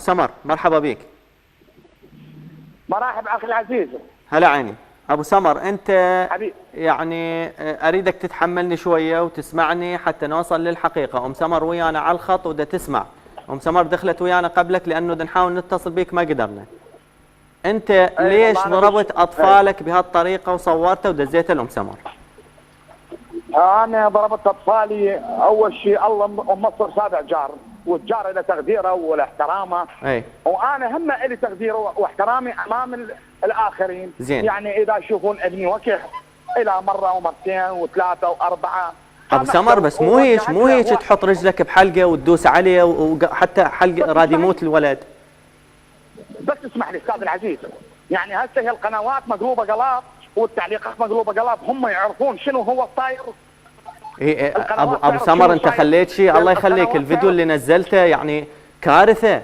سمر مرحبا بك. مرحبا اخي العزيز. هلا عيني. ابو سمر انت حبيبي يعني اريدك تتحملني شويه وتسمعني حتى نوصل للحقيقه. ام سمر ويانا على الخط ودا تسمع. ام سمر دخلت ويانا قبلك لانه بدنا نحاول نتصل بيك ما قدرنا. انت ليش ضربت اطفالك بهالطريقه وصورتها ودزيتها لام سمر؟ انا ضربت اطفالي اول شيء الله مصر سابع جار، والجار له تقديره واحترامه. اي وانا هم لي تقديره واحترامي امام الاخرين. زين. يعني اذا يشوفون ابني وكيح الى مره ومرتين وثلاثه واربعه. ابو سمر بس مو هيك تحط رجلك بحلقه وتدوس عليه وحتى حلقه راد يموت الولد. بس اسمح لي استاذ العزيز، يعني هسه هي القنوات مقلوبه قلاب والتعليقات مقلوبه قلاب، هم يعرفون شنو هو الصاير. ابو سمر انت خليت شيء الله يخليك الفيديو اللي نزلته يعني كارثه.